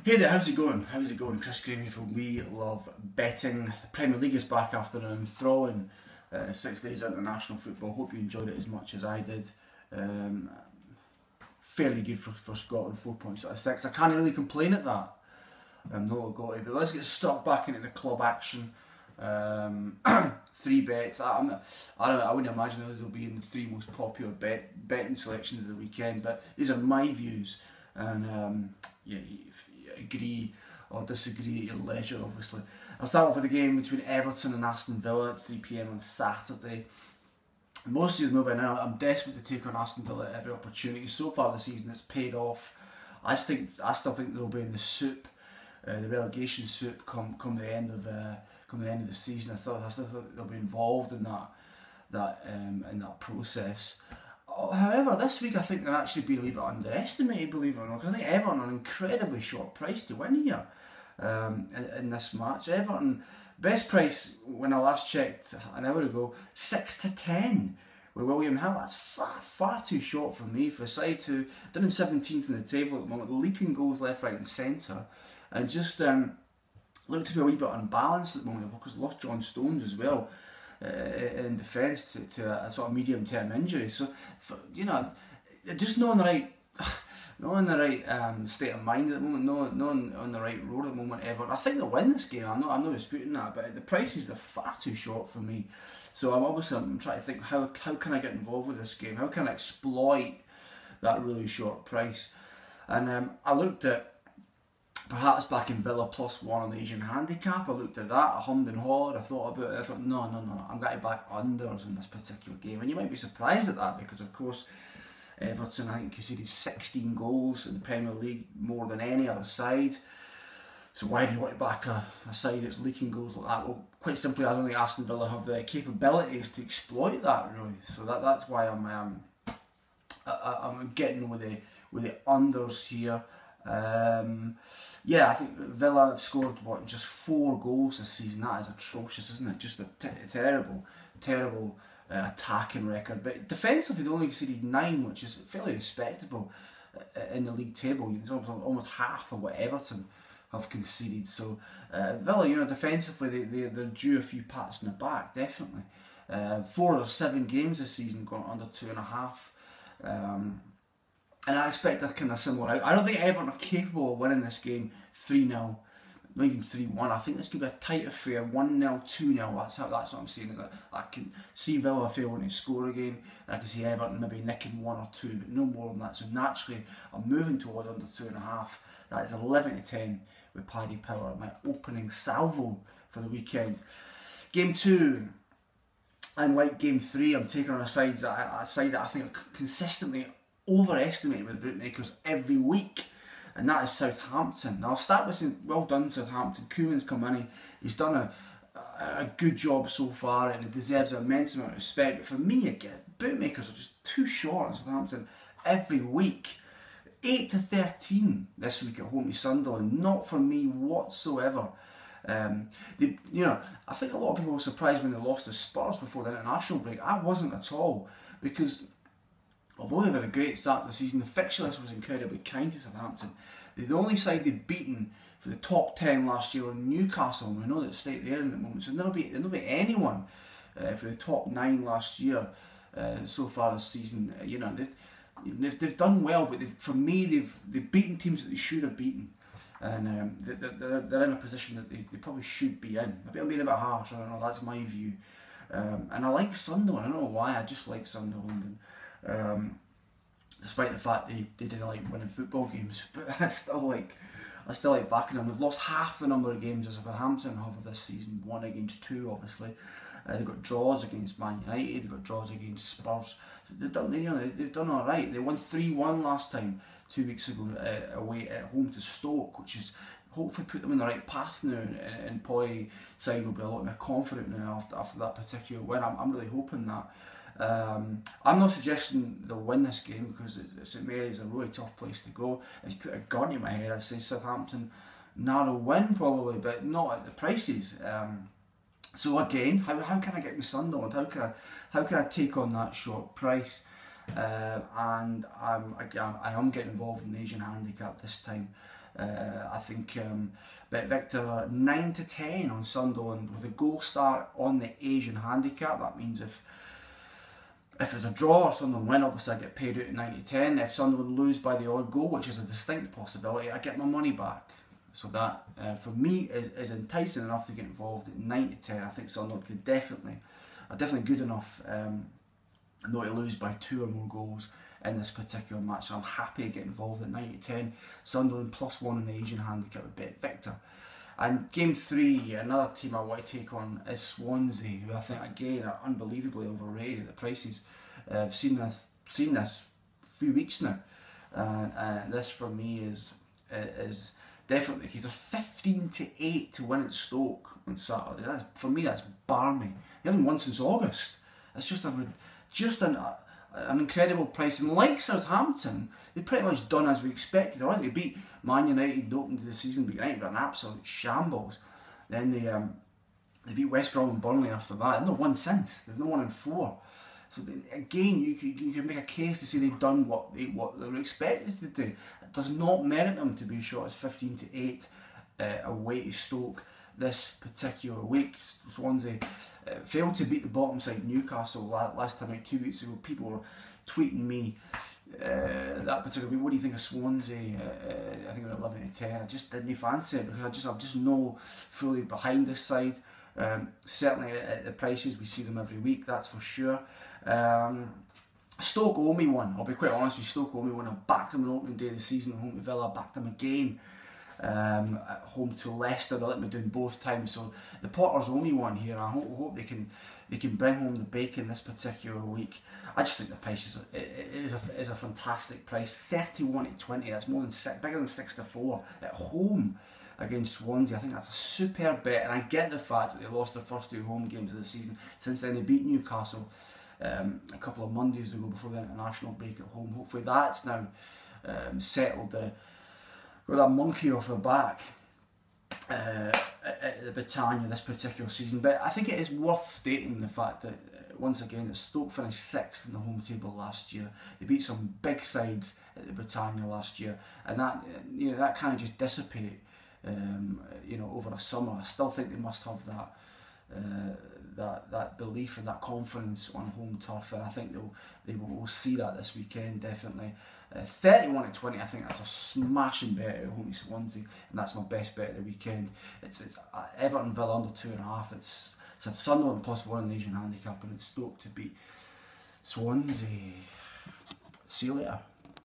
Hey there, how's it going? How's it going? Chris Gravy from We Love Betting. The Premier League is back after an enthralling 6 days of international football. Hope you enjoyed it as much as I did. Fairly good for Scotland, 4 points out of 6. I can't really complain at that. No, got it. But let's get stuck back into the club action. 3 bets. I wouldn't imagine those will be in the 3 most popular betting selections of the weekend, but these are my views, and if you agree or disagree at your leisure, obviously. I'll start off with the game between Everton and Aston Villa at 3 PM on Saturday. Most of you know by now I'm desperate to take on Aston Villa at every opportunity. So far this season it's paid off. I still think they'll be in the soup, the relegation soup, come the end of the season. I still think they'll be involved in that process. However, this week I think they're actually being a little bit underestimated, believe it or not, because I think Everton are an incredibly short price to win here in this match. Everton, best price when I last checked an hour ago, 6-10 with William Hill. That's far too short for me, for a side who done in 17th in the table at the moment, leaking goals left, right and centre, and just look to be a wee bit unbalanced at the moment. Of course, lost John Stones as well in defence to a sort of medium-term injury. So, just not in the right state of mind at the moment. Not on the right road at the moment. Everton, I think they'll win this game. I'm not disputing that, but the prices are far too short for me. So I'm trying to think how can I get involved with this game? How can I exploit that really short price? And I looked at perhaps back in Villa +1 on the Asian handicap. I looked at that, I hummed and hawed, I thought about it, I thought no, I'm going to back unders in this particular game. And you might be surprised at that, because of course Everton, I think, conceded 16 goals in the Premier League, more than any other side. So why do you want to back a side that's leaking goals like that? Well, quite simply, I don't think Aston Villa have the capabilities to exploit that, really. So that's why I'm getting with the unders here. I think Villa have scored just 4 goals this season. That is atrocious, isn't it? Just a terrible attacking record. But defensively, they only conceded 9, which is fairly respectable in the league table. It's almost half of what Everton have conceded. So Villa, defensively, they're due a few pats in the back, definitely. 4 of 7 games this season gone under 2.5. And I expect that kind of similar out. I don't think Everton are capable of winning this game 3-0, not even 3-1. I think this could be a tight affair, 1-0, 2-0. That's what I'm saying. I can see Villa failing to score again. I can see Everton maybe nicking 1 or 2, but no more than that. So naturally, I'm moving towards under 2.5. That is 11-10 with Paddy Power, my opening salvo for the weekend. Game 2. Unlike Game 3, I'm taking on a side that I think are consistently overestimated with the bookmakers every week, and that is Southampton. Now I'll start with saying, well done Southampton. Koeman's come in, he's done a good job so far, and it deserves an immense amount of respect. But for me, again, bookmakers are just too short on Southampton every week. 8-13 this week at home to Sunderland. Not for me whatsoever. I think a lot of people were surprised when they lost to Spurs before the international break. I wasn't at all, because although they've had a great start to the season, the fixture list was incredibly kind to Southampton. They're the only side they've beaten for the top 10 last year on Newcastle, and we know that state there in the moment. So there'll be anyone for the top 9 last year so far this season. They've done well, but for me they've beaten teams that they should have beaten, and they're in a position that they probably should be in. Maybe I'm being a bit harsh. I don't know. That's my view. And I like Sunderland. I don't know why. I just like Sunderland. Despite the fact they didn't like winning football games, but I still like backing them. They've lost half the number of games as Southampton have this season, 1 against 2, obviously. They've got draws against Man United, they've got draws against Spurs. So they've done all right. They won 3-1 last time 2 weeks ago away at home to Stoke, which is hopefully put them on the right path now, and Poy's side will be a lot more confident now after that particular win. I'm really hoping that. I'm not suggesting they'll win this game, because St Mary's a really tough place to go. If you put a gun in my head, I'd say Southampton narrow win probably, but not at the prices. So again, how can I get me Sunderland? How can I take on that short price? and I am getting involved in the Asian handicap this time. I think Bet Victor 9-10 on Sunderland with a goal start on the Asian handicap. That means if it's a draw or Sunderland win, obviously I get paid out at 9-10. If Sunderland lose by the odd goal, which is a distinct possibility, I get my money back. So that, for me, is enticing enough to get involved at 9-10. I think Sunderland could are definitely good enough not to lose by 2 or more goals in this particular match. So I'm happy to get involved at 9-10. Sunderland +1 in the Asian handicap with Bet Victor. And game 3, another team I want to take on is Swansea, who I think again are unbelievably overrated. The prices, I've seen this a few weeks now, and this for me is definitely because they're 15-8 to win at Stoke on Saturday. For me, that's barmy. They haven't won since August. It's just an incredible price. And like Southampton, they pretty much done as we expected. Alright, they beat Man United, opened the season, beat United, but an absolute shambles. Then they beat West Brom and Burnley after that. They've not won since. They've not won in 4. So again, you can make a case to say they've done what they were expected to do. It does not merit them to be shot as 15-8 away to Stoke this particular week. Swansea failed to beat the bottom side Newcastle last time out 2 weeks ago. People were tweeting me that particular week, what do you think of Swansea? I think we're 11-10. I just didn't fancy it because I'm just no fully behind this side. Certainly at the prices we see them every week, that's for sure. Stoke owe me one. I'll be quite honest with you, Stoke owe me one. I backed them on opening day of the season at home to Villa. I backed them again at home to Leicester. They let me down both times, so the Potters owe me one here. I hope they can bring home the bacon this particular week. I just think the price is a fantastic price. 31-20. That's more than bigger than 6-4 at home against Swansea. I think that's a superb bet, and I get the fact that they lost their first 2 home games of the season. Since then they beat Newcastle a couple of Mondays ago before the international break at home. Hopefully that's now settled with that monkey off their back at the Britannia this particular season. But I think it is worth stating the fact that once again that Stoke finished 6th in the home table last year. They beat some big sides at the Britannia last year, and that kind of just dissipate over a summer. I still think they must have that belief and that confidence on home turf, and I think they will see that this weekend definitely. 31-20, I think that's a smashing bet at home to Swansea, and that's my best bet of the weekend. It's Everton Villa under 2.5. It's Sunderland +1 in the Asian handicap, and it's Stoke to beat Swansea. See you later.